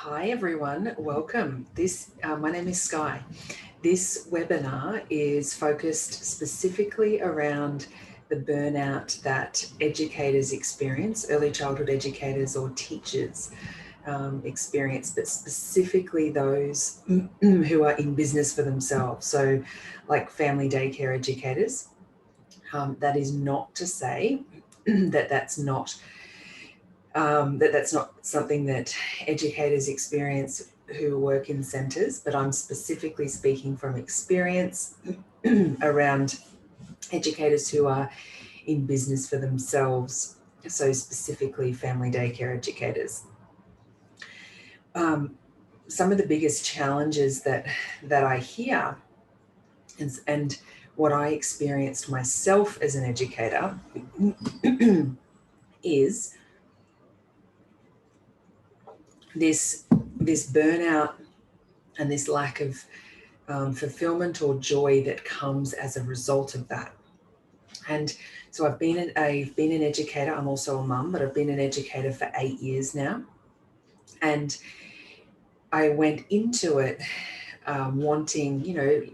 Hi everyone, welcome. My name is Sky. This webinar is focused specifically around the burnout that educators experience, early childhood educators or teachers experience, but specifically those who are in business for themselves. So like family daycare educators. That is not to say that that's not something that educators experience who work in centres, but I'm specifically speaking from experience around educators who are in business for themselves, so specifically family daycare educators. Some of the biggest challenges that I hear and what I experienced myself as an educator is this burnout and this lack of fulfillment or joy that comes as a result of that. And so I've been an educator. I'm also a mum, but I've been an educator for 8 years now. And I went into it wanting,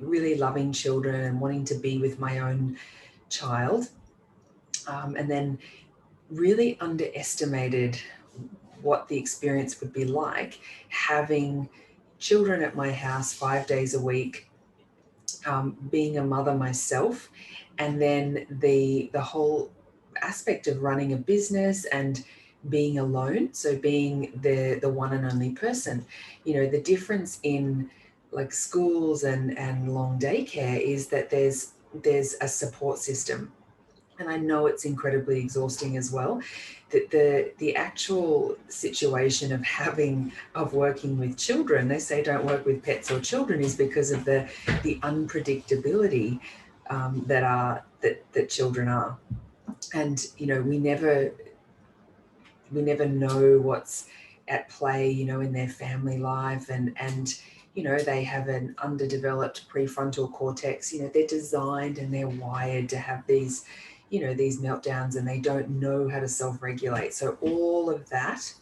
really loving children and wanting to be with my own child. And then really underestimated what the experience would be like having children at my house 5 days a week, being a mother myself, and then the whole aspect of running a business and being alone, so being the one and only person. The difference in like schools and long daycare is that there's a support system, and I know it's incredibly exhausting as well. That the actual situation of working with children, they say don't work with pets or children, is because of the unpredictability that children are. And we never know what's at play, in their family life, and they have an underdeveloped prefrontal cortex. They're designed and they're wired to have these meltdowns, and they don't know how to self-regulate. So all of that,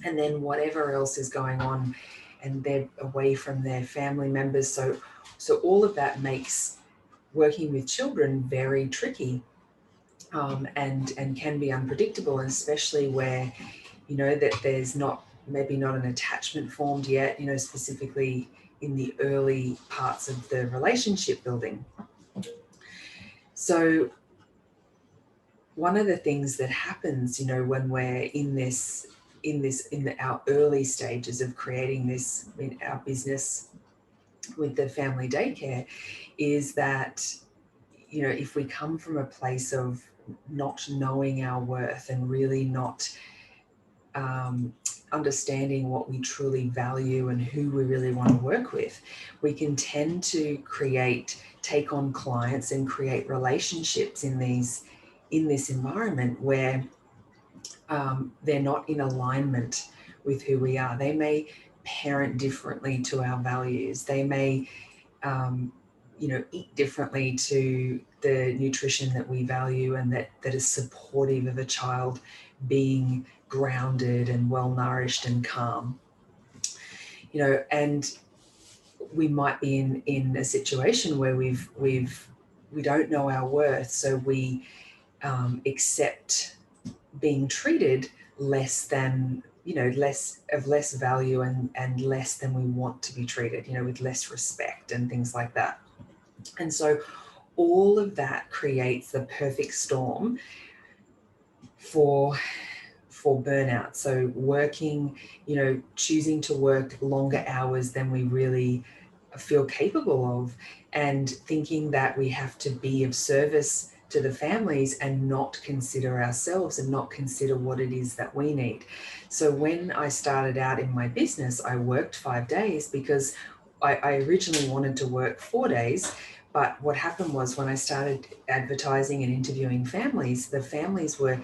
and then whatever else is going on, and they're away from their family members. So all of that makes working with children very tricky, and can be unpredictable, and especially where that there's maybe not an attachment formed yet, specifically in the early parts of the relationship building. So one of the things that happens, when we're in our early stages of creating this in our business with the family daycare, is that, if we come from a place of not knowing our worth and really not understanding what we truly value and who we really want to work with, we can tend to take on clients and create relationships in this environment where they're not in alignment with who we are. They may parent differently to our values. They may, eat differently to the nutrition that we value, and that is supportive of a child being grounded and well nourished and calm. And we might be in a situation where we don't know our worth, so we accept being treated less than, less value, and less than we want to be treated, with less respect and things like that. And so all of that creates the perfect storm for burnout. So working, choosing to work longer hours than we really feel capable of, and thinking that we have to be of service to the families and not consider ourselves and not consider what it is that we need. So when I started out in my business, I worked 5 days because I originally wanted to work 4 days. But what happened was, when I started advertising and interviewing families, the families were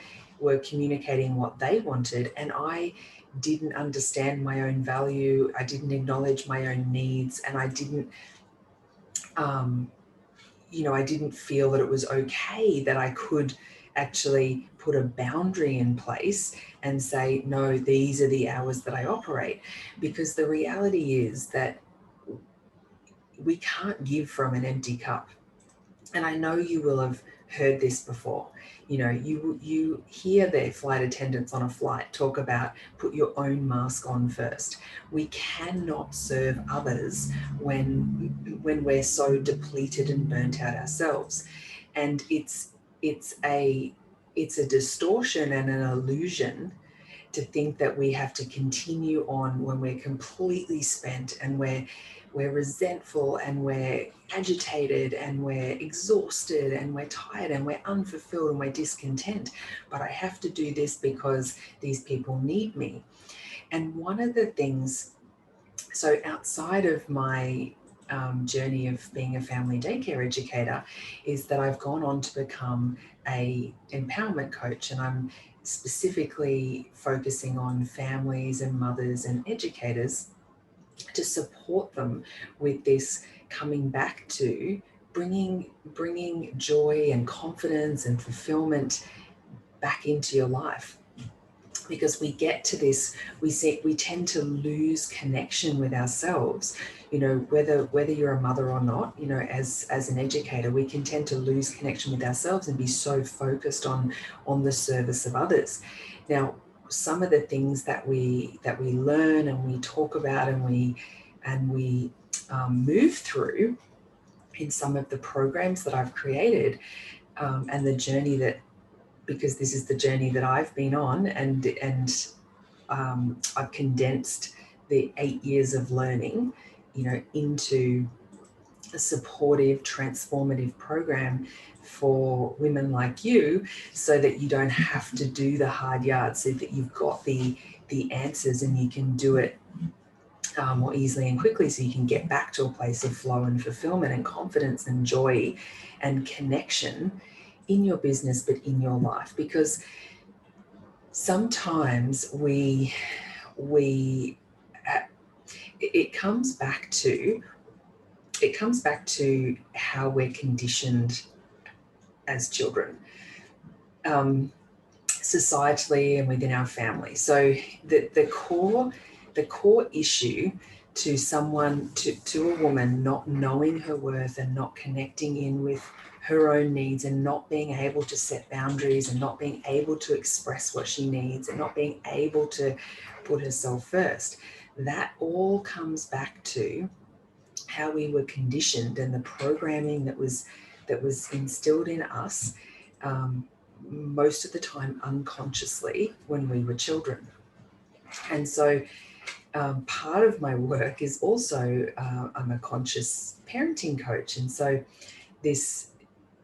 communicating what they wanted, and I didn't understand my own value. I didn't acknowledge my own needs, and I didn't I didn't feel that it was okay that I could actually put a boundary in place and say, no, these are the hours that I operate. Because the reality is that we can't give from an empty cup. And I know you will have heard this before. You know, you hear the flight attendants on a flight talk about put your own mask on first. We cannot serve others when we're so depleted and burnt out ourselves. And it's a distortion and an illusion to think that we have to continue on when we're completely spent and we're resentful and we're agitated and we're exhausted and we're tired and we're unfulfilled and we're discontent. But I have to do this because these people need me. And one of the things, so outside of my journey of being a family daycare educator, is that I've gone on to become a empowerment coach, and I'm specifically focusing on families and mothers and educators to support them with this coming back to bringing joy and confidence and fulfillment back into your life. Because we get to this, we tend to lose connection with ourselves. You know, whether you're a mother or not, you know, as an educator, we can tend to lose connection with ourselves and be so focused on the service of others. Now, some of the things that we learn and we talk about and we move through in some of the programs that I've created, and the journey that, because this is the journey that I've been on, and I've condensed the 8 years of learning, you know, into a supportive, transformative program for women like you, so that you don't have to do the hard yards, so that you've got the answers and you can do it more easily and quickly, so you can get back to a place of flow and fulfillment and confidence and joy and connection in your business, but in your life. Because sometimes it comes back to how we're conditioned as children, societally and within our family. So the core issue to someone, to a woman not knowing her worth and not connecting in with her own needs and not being able to set boundaries and not being able to express what she needs and not being able to put herself first, that all comes back to how we were conditioned and the programming that was instilled in us, most of the time unconsciously, when we were children. And so part of my work is also, I'm a conscious parenting coach. And so it's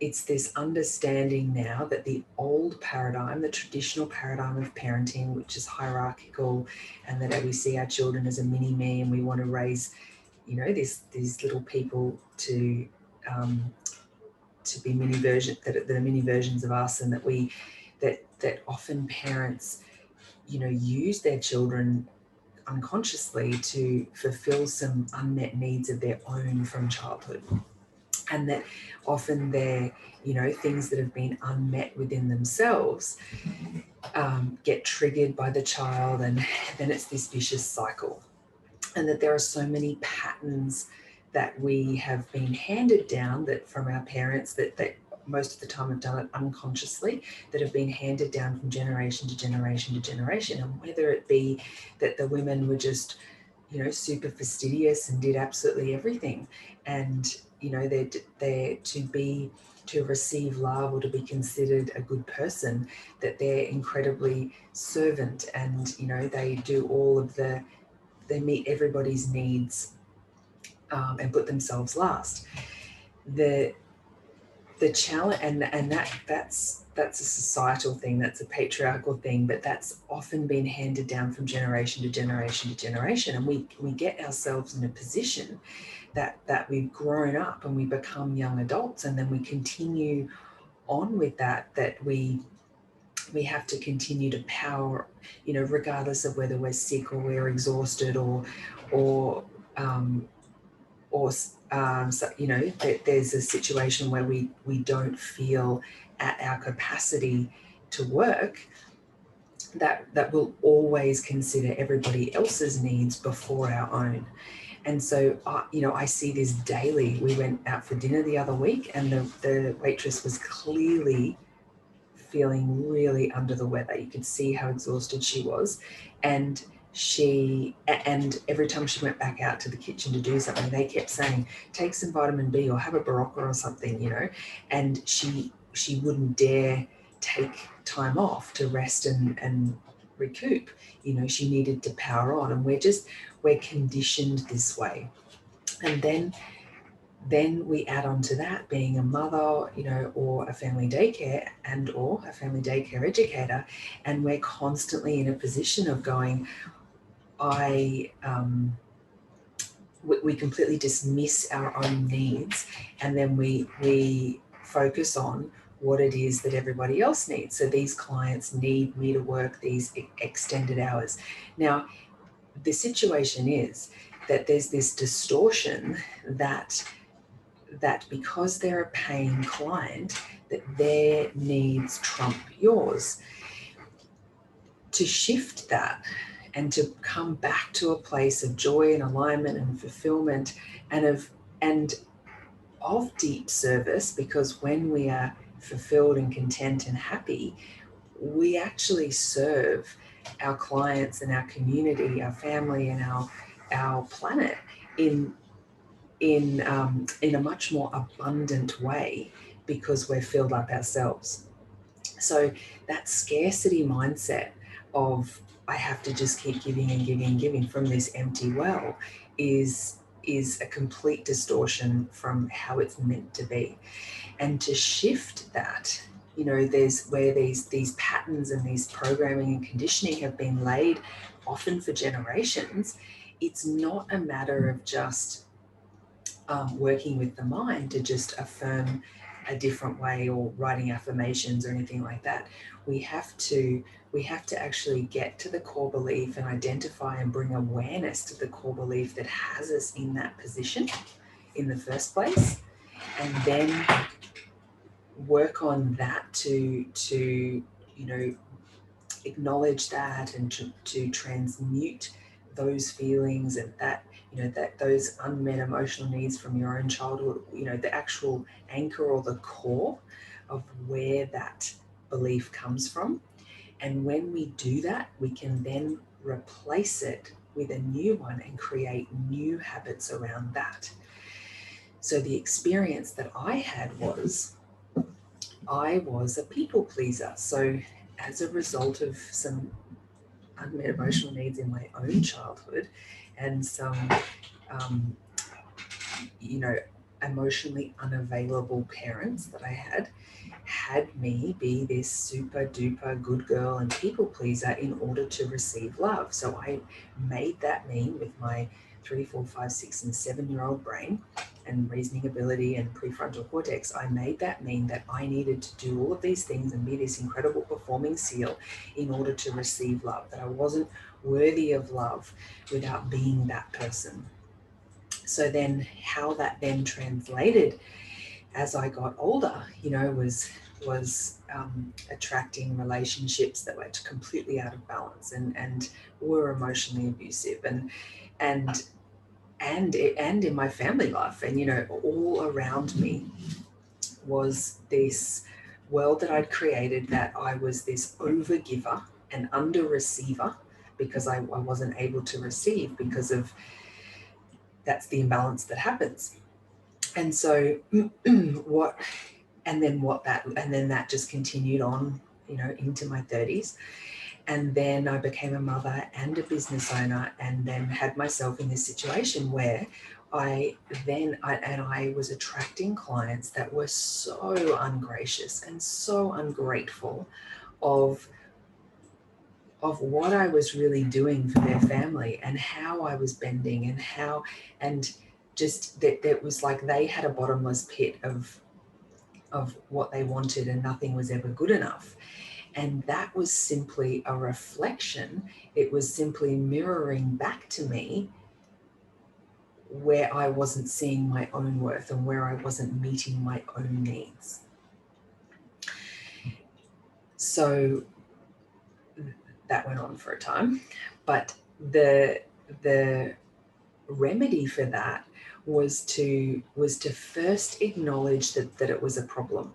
this understanding now that the old paradigm, the traditional paradigm of parenting, which is hierarchical, and that we see our children as a mini me, and we want to raise, you know, these little people to be mini versions, that are mini versions of us, and that often parents, you know, use their children unconsciously to fulfill some unmet needs of their own from childhood. And that often they're, you know, things that have been unmet within themselves get triggered by the child, and then it's this vicious cycle. And that there are so many patterns that we have been handed down, that from our parents, that most of the time have done it unconsciously, that have been handed down from generation to generation to generation. And whether it be that the women were just, you know, super fastidious and did absolutely everything, and, you know, they're to receive love or to be considered a good person, that they're incredibly servant, and, you know, they do all of they meet everybody's needs, and put themselves last. The challenge, and that's a societal thing, that's a patriarchal thing, but that's often been handed down from generation to generation to generation. And we get ourselves in a position that we've grown up and we become young adults, and then we continue on with that we have to continue to power, you know, regardless of whether we're sick or we're exhausted or so, you know, there's a situation where we don't feel at our capacity to work, that will always consider everybody else's needs before our own. And so, I see this daily. We went out for dinner the other week, and the waitress was clearly feeling really under the weather. You could see how exhausted she was. And every time she went back out to the kitchen to do something, they kept saying, take some vitamin B or have a Berocca or something, and she wouldn't dare take time off to rest and recoup. She needed to power on, and we're conditioned this way. And then we add on to that being a mother, or a family daycare or a family daycare educator, and we're constantly in a position of going, we completely dismiss our own needs, and then we focus on what it is that everybody else needs. So these clients need me to work these extended hours. Now, the situation is that there's this distortion that because they're a paying client, that their needs trump yours. To shift that and to come back to a place of joy and alignment and fulfillment and of deep service, because when we are fulfilled and content and happy, we actually serve our clients and our community, our family, and our planet in a much more abundant way, because we're filled up ourselves. So that scarcity mindset of I have to just keep giving and giving and giving from this empty well is a complete distortion from how it's meant to be. And to shift that, there's where these patterns and these programming and conditioning have been laid often for generations. It's not a matter of just working with the mind to just affirm a different way or writing affirmations or anything like that. We have to actually get to the core belief and identify and bring awareness to the core belief that has us in that position in the first place, and then work on that to acknowledge that and to transmute those feelings and that those unmet emotional needs from your own childhood, the actual anchor or the core of where that belief comes from. And when we do that, we can then replace it with a new one and create new habits around that. So the experience that I had was I was a people pleaser. So as a result of some unmet emotional needs in my own childhood and some, emotionally unavailable parents that I had me be this super duper good girl and people pleaser in order to receive love. So I made that mean with my 3, 4, 5, 6, and 7-year-old brain and reasoning ability and prefrontal cortex. I made that mean that I needed to do all of these things and be this incredible performing seal in order to receive love, that I wasn't worthy of love without being that person. So then how that then translated as I got older, was attracting relationships that were completely out of balance and were emotionally abusive and in my family life, and all around me was this world that I'd created, that I was this overgiver and under receiver because I wasn't able to receive because of that's the imbalance that happens. And so that just continued on, into my 30s. And then I became a mother and a business owner, and then had myself in this situation where I was attracting clients that were so ungracious and so ungrateful of what I was really doing for their family and how I was bending and just that was like they had a bottomless pit of what they wanted and nothing was ever good enough. And that was simply a reflection. It was simply mirroring back to me where I wasn't seeing my own worth and where I wasn't meeting my own needs. So that went on for a time, but the remedy for that was to first acknowledge that it was a problem,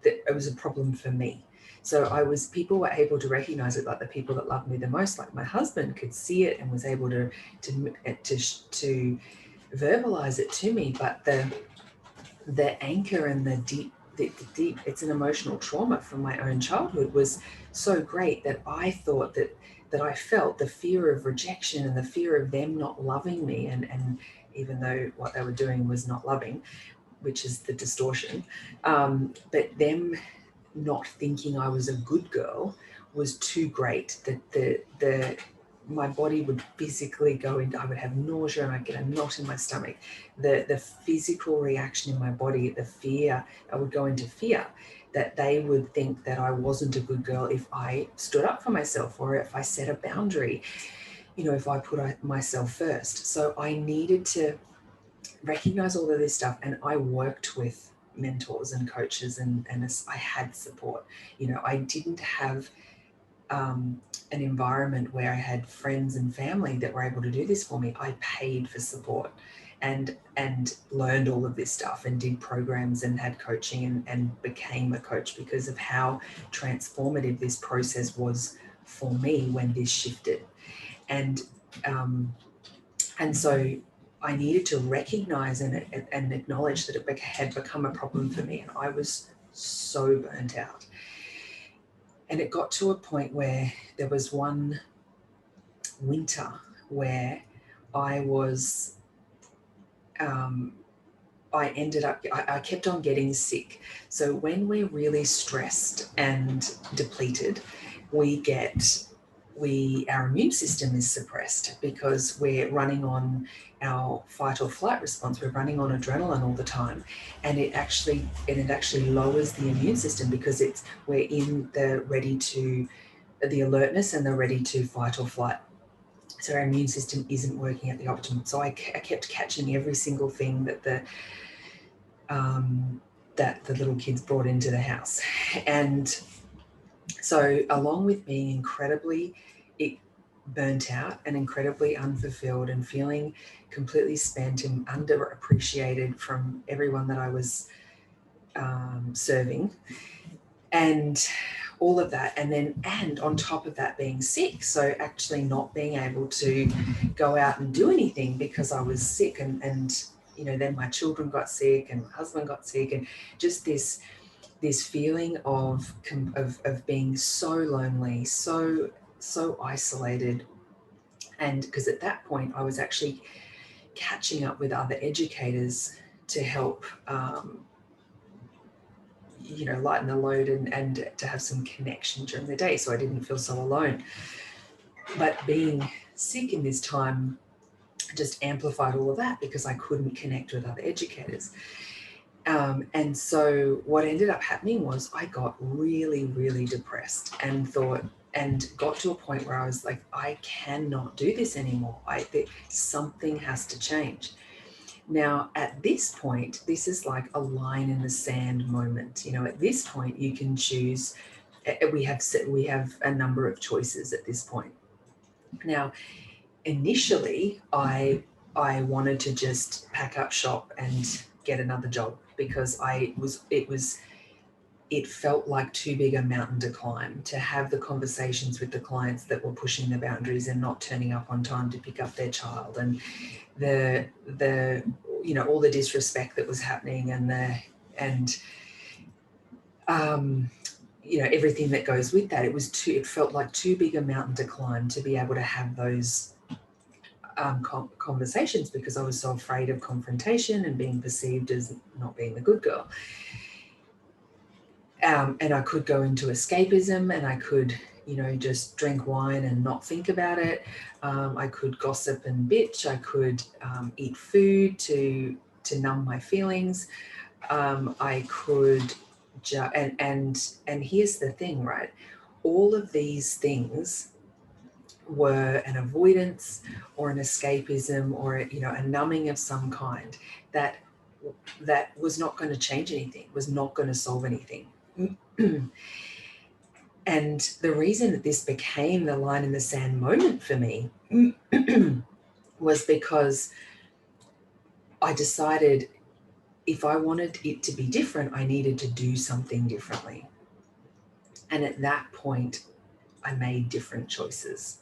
that it was a problem for me. So people were able to recognize it, like the people that loved me the most, like my husband, could see it and was able to verbalize it to me. But the anchor and the deep, it's an emotional trauma from my own childhood, was so great that I thought that I felt the fear of rejection and the fear of them not loving me, and even though what they were doing was not loving, which is the distortion, but them not thinking I was a good girl was too great, that my body would physically go into, I would have nausea and I'd get a knot in my stomach. The physical reaction in my body, the fear, I would go into fear that they would think that I wasn't a good girl if I stood up for myself, or if I set a boundary, if I put myself first. So I needed to recognize all of this stuff, and I worked with mentors and coaches, and I had support. I didn't have an environment where I had friends and family that were able to do this for me. I paid for support and learned all of this stuff and did programs and had coaching and became a coach because of how transformative this process was for me when this shifted. And so I needed to recognize and acknowledge that it had become a problem for me, and I was so burnt out. And it got to a point where there was one winter where I was, I kept on getting sick. So when we're really stressed and depleted, our immune system is suppressed because we're running on our fight or flight response. We're running on adrenaline all the time, and it actually lowers the immune system because we're in the alertness and the ready to fight or flight. So our immune system isn't working at the optimum. So I kept catching every single thing that the little kids brought into the house, and so along with being incredibly burnt out and incredibly unfulfilled and feeling completely spent and underappreciated from everyone that I was serving, and all of that, and on top of that being sick, so actually not being able to go out and do anything because I was sick, and then my children got sick and my husband got sick, and just this feeling of being so lonely, so isolated. And because at that point I was actually catching up with other educators to help lighten the load and to have some connection during the day so I didn't feel so alone. But being sick in this time just amplified all of that because I couldn't connect with other educators. And so what ended up happening was I got really, really depressed and got to a point where I was like, I cannot do this anymore. Something has to change. Now, at this point, this is like a line in the sand moment. At this point, you can choose. We have a number of choices at this point. Now, initially, I wanted to just pack up shop and get another job because it felt like too big a mountain to climb to have the conversations with the clients that were pushing the boundaries and not turning up on time to pick up their child, and the all the disrespect that was happening, and everything that goes with that. It felt like too big a mountain to climb to be able to have those conversations because I was so afraid of confrontation and being perceived as not being the good girl. And I could go into escapism, and I could, just drink wine and not think about it. I could gossip and bitch. I could eat food to numb my feelings. I could, and here's the thing, right? All of these things were an avoidance or an escapism or a numbing of some kind that was not going to change anything, was not going to solve anything. And the reason that this became the line in the sand moment for me was because I decided if I wanted it to be different, I needed to do something differently. And at that point, I made different choices.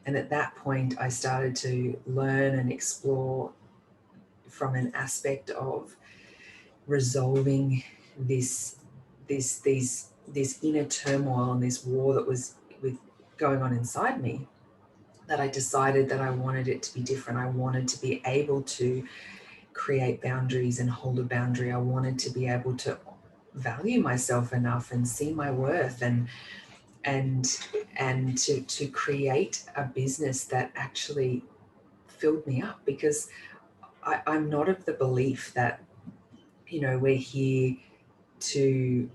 And at that point, I started to learn and explore from an aspect of resolving this inner turmoil and this war that was going on inside me, that I decided that I wanted it to be different. I wanted to be able to create boundaries and hold a boundary. I wanted to be able to value myself enough and see my worth and to create a business that actually filled me up, because I'm not of the belief that, we're here to,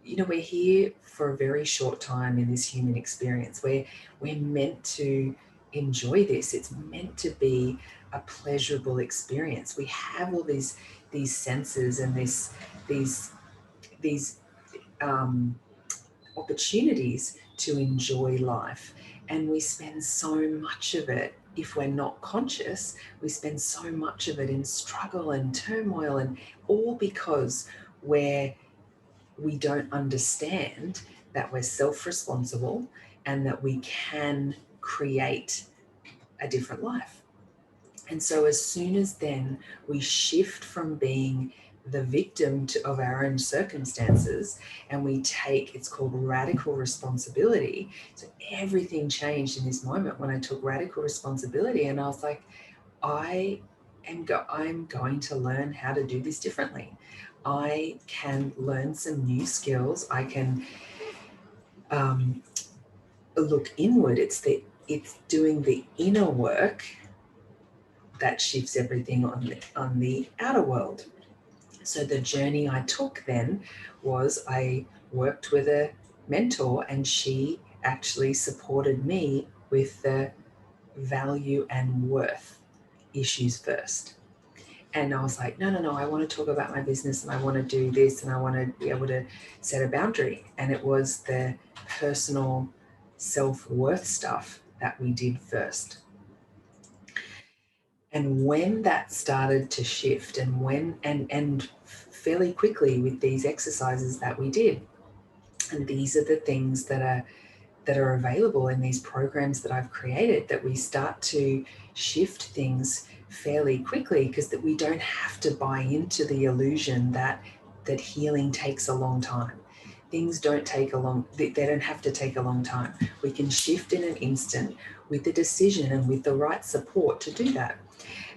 we're here for a very short time in this human experience. We're meant to enjoy this. It's meant to be a pleasurable experience. We have all these senses and these these opportunities to enjoy life, and we spend so much of it, if we're not conscious, we spend so much of it in struggle and turmoil, and all because we don't understand that we're self-responsible and that we can create a different life. And so as soon as then we shift from being the victim of our own circumstances and we take, it's called radical responsibility. So everything changed in this moment when I took radical responsibility, and I was like, I'm going to learn how to do this differently. I can learn some new skills. I can look inward. It's doing the inner work that shifts everything on the outer world. So the journey I took then was I worked with a mentor, and she actually supported me with the value and worth issues first. And I was like, no, I want to talk about my business and I want to do this and I want to be able to set a boundary. And it was the personal self-worth stuff that we did first. And when that started to shift, and and fairly quickly with these exercises that we did, and these are the things that are available in these programs that I've created, that we start to shift things fairly quickly, because that we don't have to buy into the illusion that healing takes a long time. Things don't take they don't have to take a long time. We can shift in an instant with the decision and with the right support to do that.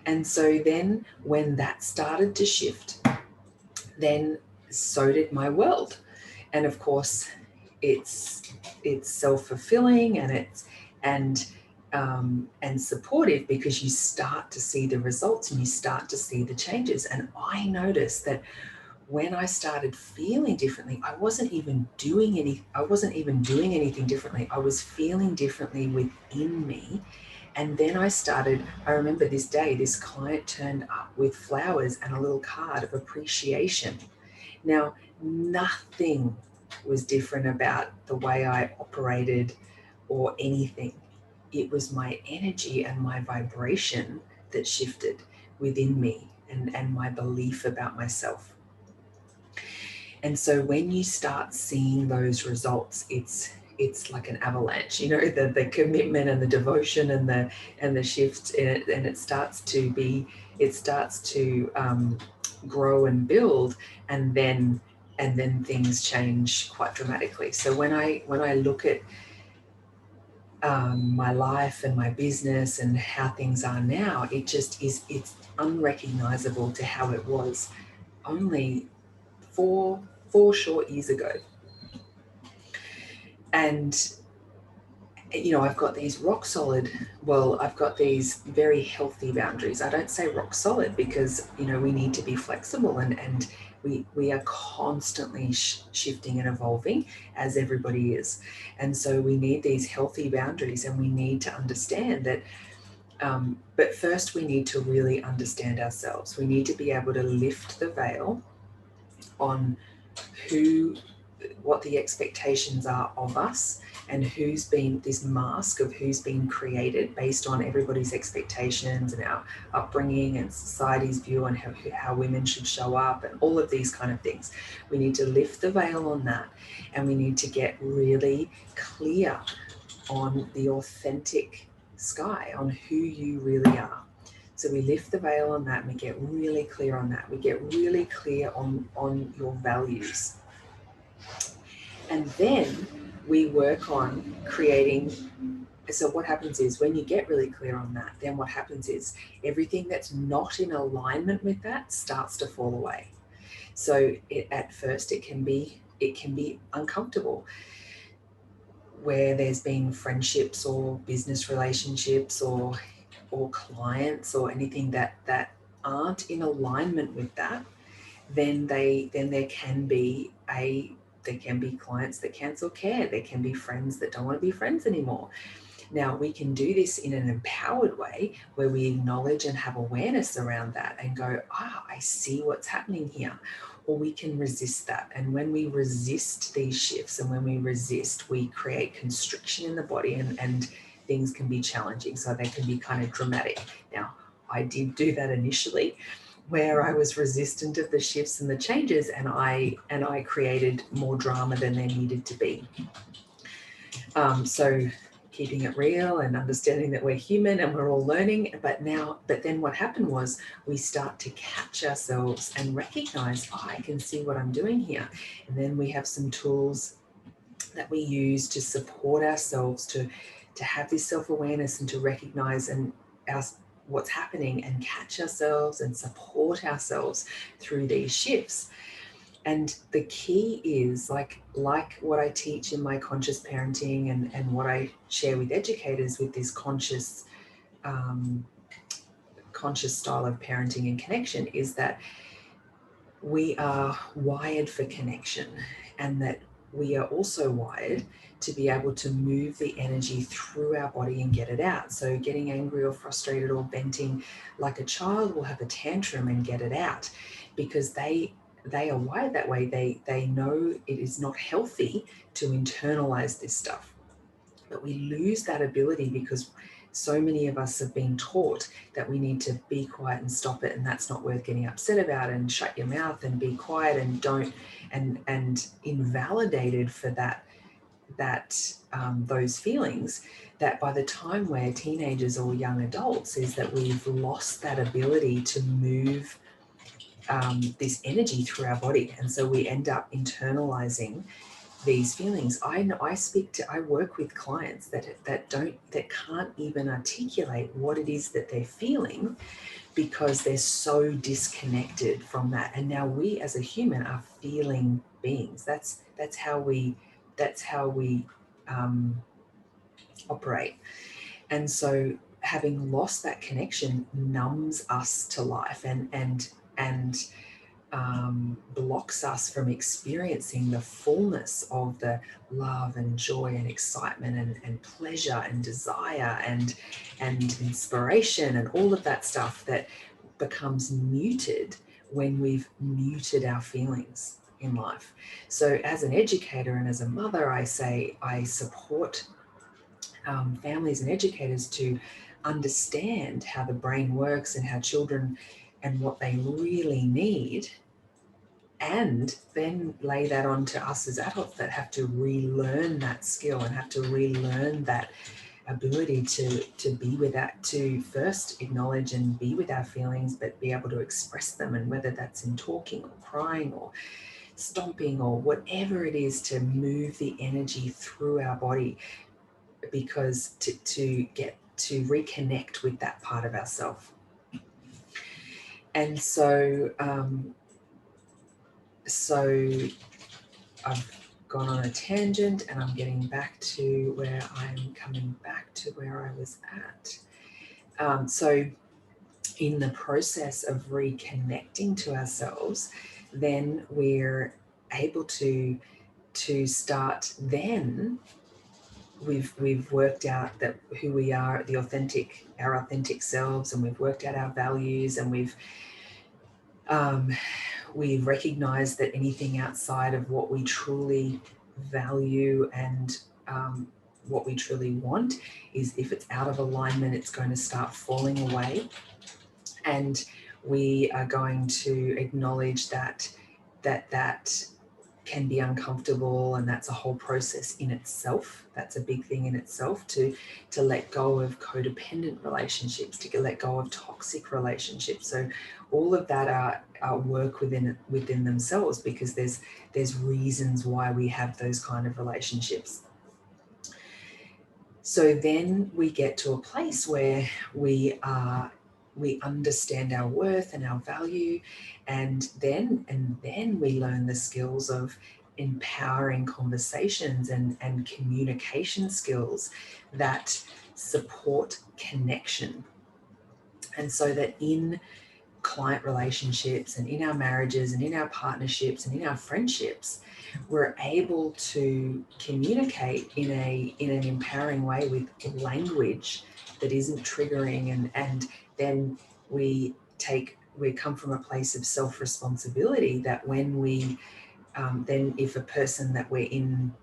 And so then when that started to shift, then so did my world. And of course, it's self-fulfilling, and it's and supportive, because you start to see the results and you start to see the changes. And I noticed that when I started feeling differently, I wasn't even doing anything differently. I was feeling differently within me. And then I remember this day, this client turned up with flowers and a little card of appreciation. Now, nothing was different about the way I operated or anything. It was my energy and my vibration that shifted within me, and my belief about myself. And so when you start seeing those results, it's like an avalanche, the commitment and the devotion and the shift in it, and it starts to grow and build, and then things change quite dramatically. So when I look at my life and my business and how things are now, it's unrecognizable to how it was only four short years ago. And I've got these I've got these very healthy boundaries. I don't say rock solid, because we need to be flexible, and we are constantly shifting and evolving, as everybody is. And so we need these healthy boundaries, and we need to understand that but first we need to really understand ourselves. We need to be able to lift the veil on who what the expectations are of us, and who's been this mask of who's been created based on everybody's expectations and our upbringing and society's view on how women should show up and all of these kind of things. We need to lift the veil on that, and we need to get really clear on the authentic sky, on who you really are. So we lift the veil on that and we get really clear on that. We get really clear on your values. And then we work on creating. So what happens is when you get really clear on that, then what happens is everything that's not in alignment with that starts to fall away. So at first it can be uncomfortable, where there's been friendships or business relationships or clients or anything that aren't in alignment with that, then there can be clients that cancel care. There can be friends that don't want to be friends anymore. Now, we can do this in an empowered way where we acknowledge and have awareness around that and go, I see what's happening here. Or we can resist that. And when we resist these shifts and when we resist, we create constriction in the body, and things can be challenging. So they can be kind of dramatic. Now, I did do that initially, where I was resistant of the shifts and the changes, and I created more drama than there needed to be. So keeping it real and understanding that we're human and we're all learning. But then what happened was we start to catch ourselves and recognize, I can see what I'm doing here. And then we have some tools that we use to support ourselves to have this self-awareness and to recognize what's happening and catch ourselves and support ourselves through these shifts. And the key is like what I teach in my conscious parenting and what I share with educators with this conscious style of parenting and connection, is that we are wired for connection, and that we are also wired to be able to move the energy through our body and get it out. So getting angry or frustrated or venting like a child will have a tantrum and get it out, because they are wired that way. They know it is not healthy to internalize this stuff. But we lose that ability because so many of us have been taught that we need to be quiet and stop it, and that's not worth getting upset about, and shut your mouth and be quiet and don't, and invalidated for those feelings, that by the time we're teenagers or young adults, is that we've lost that ability to move this energy through our body. And so we end up internalizing these feelings. I work with clients that can't even articulate what it is that they're feeling, because they're so disconnected from that. And now we as a human are feeling beings. That's how we operate. And so having lost that connection numbs us to life and blocks us from experiencing the fullness of the love and joy and excitement and pleasure and desire and inspiration and all of that stuff that becomes muted when we've muted our feelings in life. So as an educator and as a mother, I support families and educators to understand how the brain works and how children and what they really need, and then lay that on to us as adults that have to relearn that skill and have to relearn that ability to be with that, to first acknowledge and be with our feelings, but be able to express them, and whether that's in talking or crying or stomping or whatever it is, to move the energy through our body, because to get to reconnect with that part of ourselves. And so I've gone on a tangent and I'm getting back to where I'm coming back to where I was at. So in the process of reconnecting to ourselves, then we're able to start, then we've worked out that who we are, our authentic selves, and we've worked out our values, and we recognize that anything outside of what we truly value and what we truly want is, if it's out of alignment, it's going to start falling away. And we are going to acknowledge that can be uncomfortable, and that's a whole process in itself. That's a big thing in itself, to let go of codependent relationships, to let go of toxic relationships. So all of that are work within themselves, because there's reasons why we have those kind of relationships. So then we get to a place where we understand our worth and our value, and then we learn the skills of empowering conversations and communication skills that support connection. And so that in client relationships and in our marriages and in our partnerships and in our friendships, we're able to communicate in an empowering way with language that isn't triggering, and then we come from a place of self-responsibility, that when we then, if a person that we're in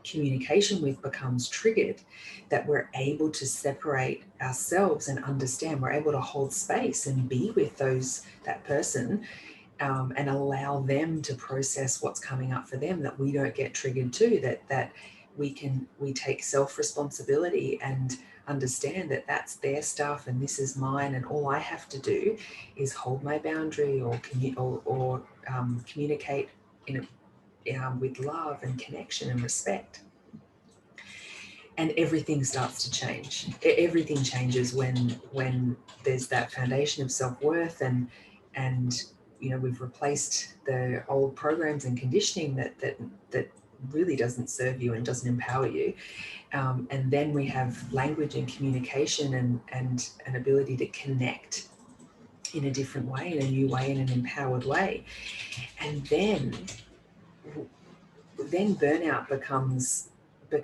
communication with becomes triggered, that we're able to separate ourselves and understand, we're able to hold space and be with that person, and allow them to process what's coming up for them, that we don't get triggered too, that we take self-responsibility and understand that that's their stuff and this is mine, and all I have to do is hold my boundary or communicate with love and connection and respect. And everything starts to change. Everything changes when there's that foundation of self-worth, and we've replaced the old programs and conditioning that really doesn't serve you and doesn't empower you. And then we have language and communication and an ability to connect in a different way, in a new way, in an empowered way. And then burnout becomes it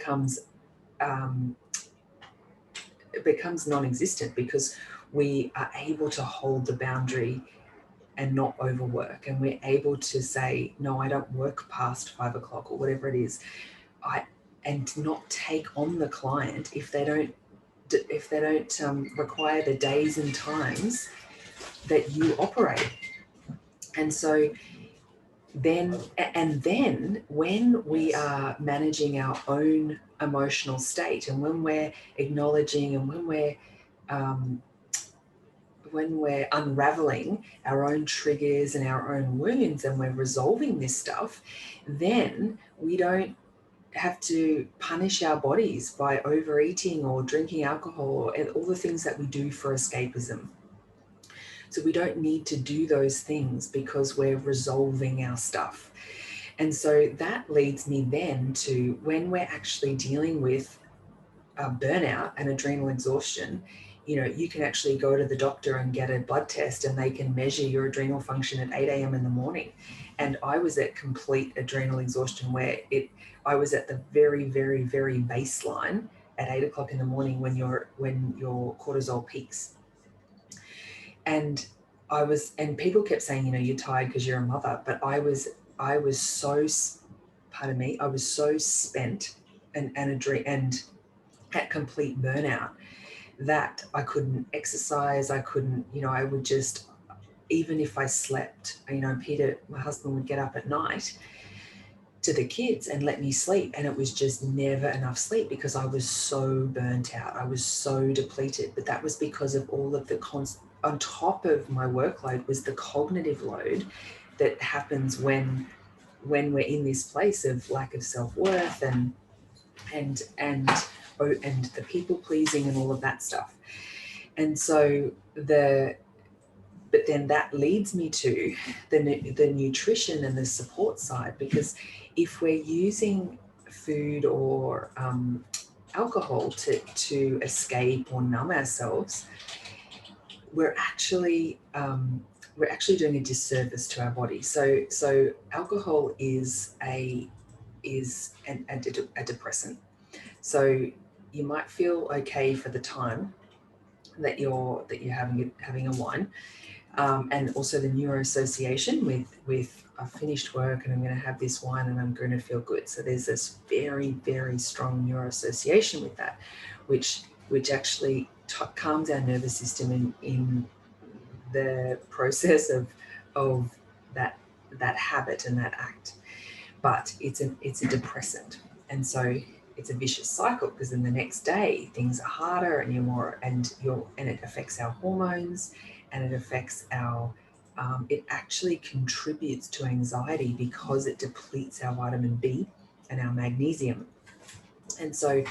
becomes non-existent, because we are able to hold the boundary and not overwork, and we're able to say, no, I don't work past 5 o'clock or whatever it is, and not take on the client if they don't require the days and times that you operate. And so then when we are managing our own emotional state, and when we're acknowledging, and when we're unraveling our own triggers and our own wounds, and we're resolving this stuff, then we don't have to punish our bodies by overeating or drinking alcohol and all the things that we do for escapism. So we don't need to do those things, because we're resolving our stuff. And so that leads me then to, when we're actually dealing with burnout and adrenal exhaustion, you can actually go to the doctor and get a blood test, and they can measure your adrenal function at 8 a.m. in the morning. And I was at complete adrenal exhaustion, where I was at the very, very, very baseline at 8 o'clock in the morning when your cortisol peaks. And people kept saying, you're tired because you're a mother, but I was so, I was so spent and at complete burnout that I couldn't exercise. I couldn't, I would just, even if I slept, Peter, my husband, would get up at night to the kids and let me sleep, and it was just never enough sleep, because I was so burnt out. I was so depleted. But that was because of all of the on top of my workload was the cognitive load that happens when we're in this place of lack of self-worth and the people pleasing and all of that stuff. And so but then that leads me to the nutrition and the support side, because if we're using food or alcohol to escape or numb ourselves, we're actually doing a disservice to our body. So alcohol is a depressant. So you might feel okay for the time that you're having a wine, And also the neuroassociation with I've finished work and I'm going to have this wine and I'm going to feel good. So there's this very, very strong neuroassociation with that, which actually calms our nervous system in the process of that habit and that act. But it's a depressant, and so it's a vicious cycle, because then the next day things are harder and and it affects our hormones, and it affects our it actually contributes to anxiety because it depletes our vitamin B and our magnesium. And so,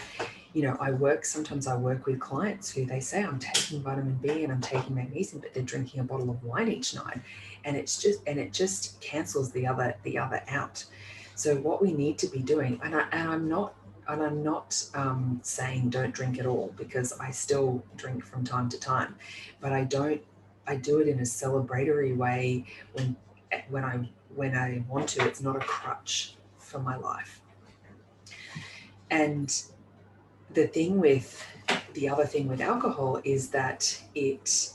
sometimes I work with clients who they say, I'm taking vitamin B and I'm taking magnesium, but they're drinking a bottle of wine each night, and it just cancels the other out. So what we need to be doing, and I'm not saying don't drink at all, because I still drink from time to time, but I do it in a celebratory way when I want to. It's not a crutch for my life. And the other thing with alcohol is that it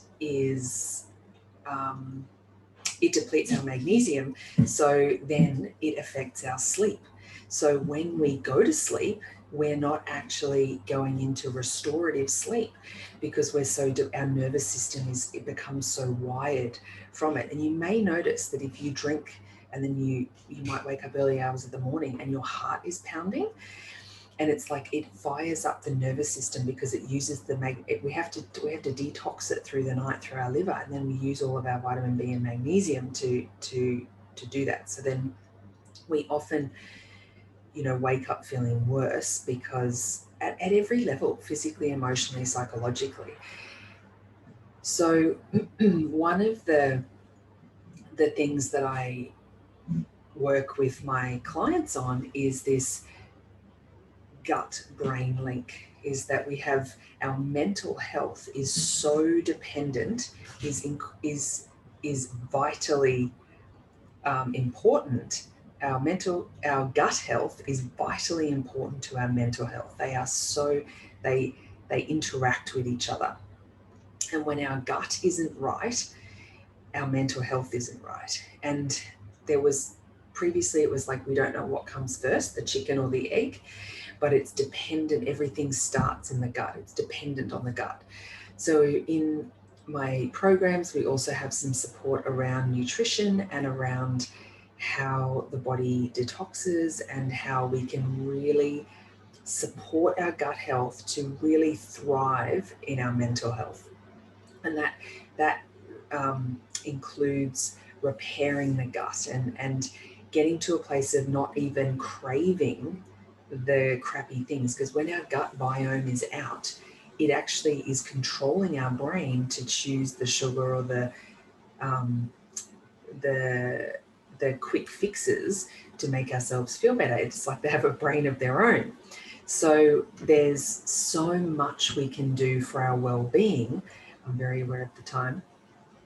depletes our magnesium, so then it affects our sleep. So when we go to sleep, we're not actually going into restorative sleep, because our nervous system it becomes so wired from it. And you may notice that if you drink and then you might wake up early hours of the morning and your heart is pounding, and it's like it fires up the nervous system, because it uses we have to detox it through the night through our liver, and then we use all of our vitamin B and magnesium to do that. So then we often wake up feeling worse, because at every level, physically, emotionally, psychologically. So one of the things that I work with my clients on is this gut brain link, is that we have our mental health is so dependent, is vitally important. Our gut health is vitally important to our mental health. They interact with each other, and when our gut isn't right, our mental health isn't right. And previously it was like, we don't know what comes first, the chicken or the egg, but it's dependent. Everything starts in the gut. It's dependent on the gut. So in my programs, we also have some support around nutrition and around how the body detoxes, and how we can really support our gut health to really thrive in our mental health. And that includes repairing the gut and getting to a place of not even craving the crappy things, because when our gut biome is out, it actually is controlling our brain to choose the sugar or the quick fixes to make ourselves feel better. It's like they have a brain of their own. So there's so much we can do for our well-being. I'm very aware of the time,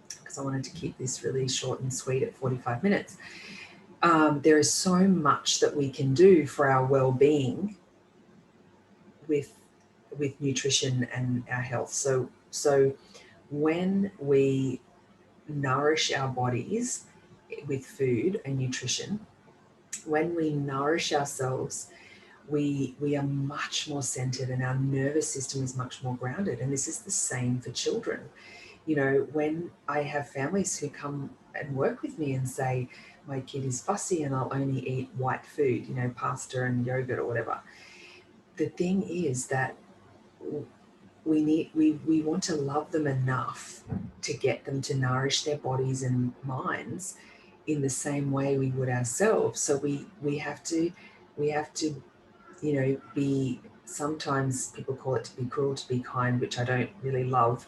because I wanted to keep this really short and sweet at 45 minutes. There is so much that we can do for our well-being with nutrition and our health. So when we nourish our bodies with food and nutrition, when we nourish ourselves, we are much more centered, and our nervous system is much more grounded. And this is the same for children. When I have families who come and work with me and say, my kid is fussy and I'll only eat white food, pasta and yogurt or whatever. The thing is that we want to love them enough to get them to nourish their bodies and minds in the same way we would ourselves. So we have to be, sometimes people call it to be cruel, to be kind, which I don't really love.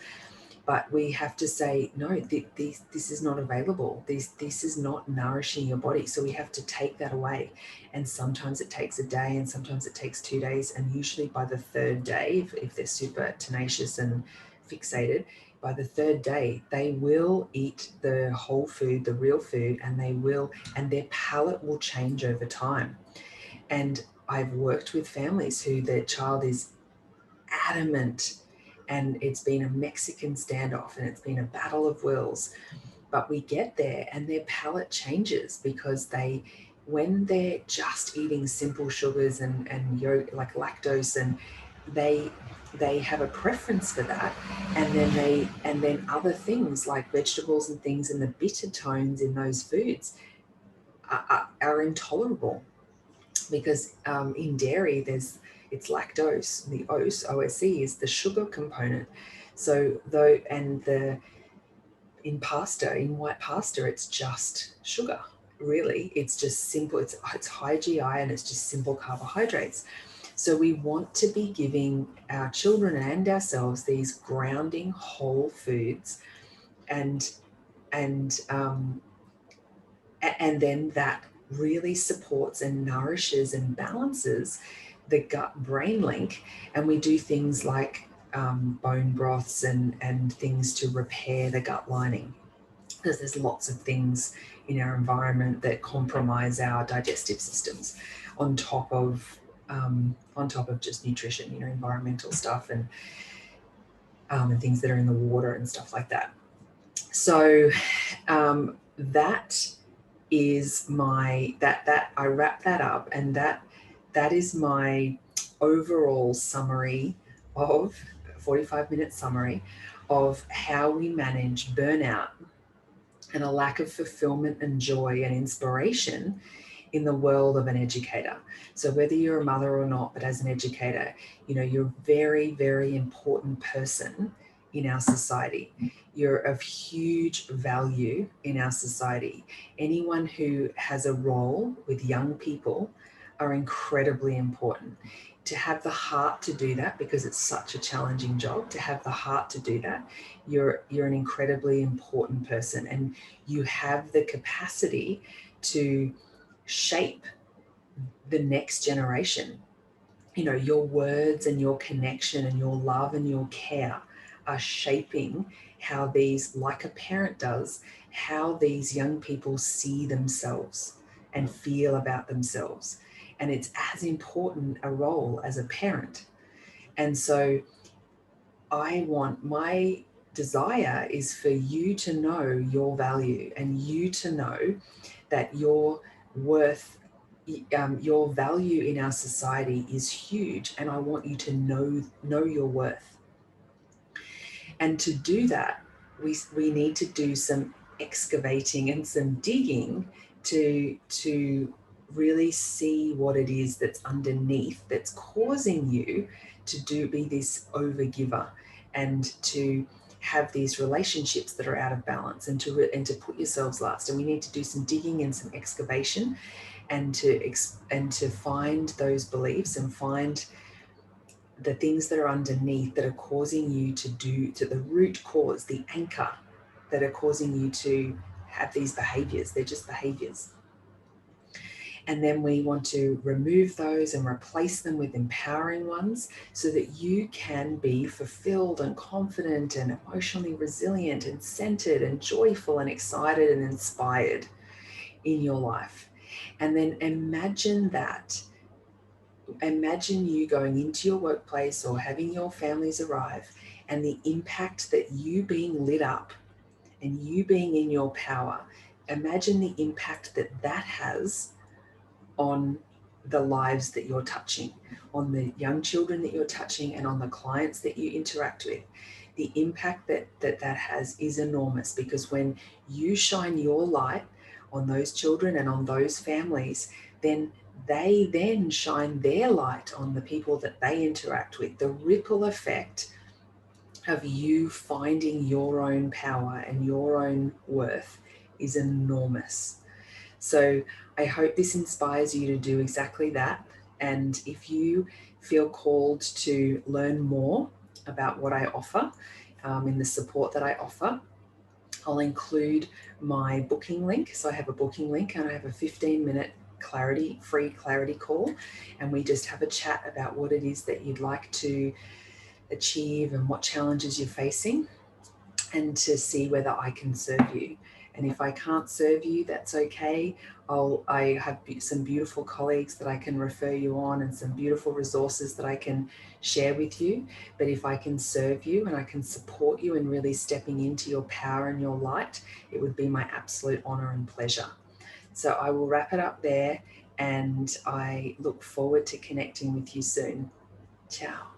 But we have to say, no, this is not available. This is not nourishing your body. So we have to take that away. And sometimes it takes a day, and sometimes it takes 2 days. And usually by the third day, if they're super tenacious and fixated, by the third day, they will eat the whole food, the real food, and their palate will change over time. And I've worked with families who their child is adamant and it's been a Mexican standoff, and it's been a battle of wills. But we get there and their palate changes because when they're just eating simple sugars and yogurt, like lactose, and they have a preference for that, and then other things like vegetables and things, and the bitter tones in those foods are intolerable, because in dairy it's lactose. The OSE is the sugar component. So though, and the in pasta, in white pasta, it's just sugar. Really, it's just simple. It's high GI, and it's just simple carbohydrates. So we want to be giving our children and ourselves these grounding whole foods, and and um, and then that really supports and nourishes and balances the gut brain link. And we do things like bone broths and things to repair the gut lining, because there's lots of things in our environment that compromise our digestive systems, on top of just nutrition, environmental stuff, and things that are in the water and stuff like that. So that is that I wrap that up, and that is my overall summary of 45-minute summary of how we manage burnout and a lack of fulfillment and joy and inspiration in the world of an educator. So whether you're a mother or not, but as an educator, you're a very, very important person in our society. You're of huge value in our society. Anyone who has a role with young people are incredibly important. To have the heart to do that, because it's such a challenging job, to have the heart to do that, you're an incredibly important person, and you have the capacity to shape the next generation. Your words and your connection and your love and your care are shaping how these, like a parent does, how these young people see themselves and feel about themselves. And it's as important a role as a parent. And so my desire is for you to know your value, and you to know that your worth, your value in our society is huge, and I want you to know your worth. And to do that, we need to do some excavating and some digging to really see what it is that's underneath, that's causing you to be this overgiver, and to have these relationships that are out of balance, and to put yourselves last. And we need to do some digging and some excavation, and to find those beliefs, and find the things that are underneath that are causing you to the root cause, the anchor that are causing you to have these behaviors. They're just behaviors. And then we want to remove those and replace them with empowering ones, so that you can be fulfilled and confident and emotionally resilient and centered and joyful and excited and inspired in your life. And then imagine you going into your workplace or having your families arrive, and the impact that you being lit up and you being in your power. Imagine the impact that has on the lives that you're touching, on the young children that you're touching, and on the clients that you interact with. The impact that has is enormous, because when you shine your light on those children and on those families, then they then shine their light on the people that they interact with. The ripple effect of you finding your own power and your own worth is enormous. So I hope this inspires you to do exactly that. And if you feel called to learn more about what I offer, in the support that I offer, I'll include my booking link. So I have a booking link, and I have a 15-minute free clarity call, and we just have a chat about what it is that you'd like to achieve and what challenges you're facing, and to see whether I can serve you. And if I can't serve you, that's okay. I have some beautiful colleagues that I can refer you on, and some beautiful resources that I can share with you. But if I can serve you and I can support you in really stepping into your power and your light, it would be my absolute honor and pleasure. So I will wrap it up there, and I look forward to connecting with you soon. Ciao.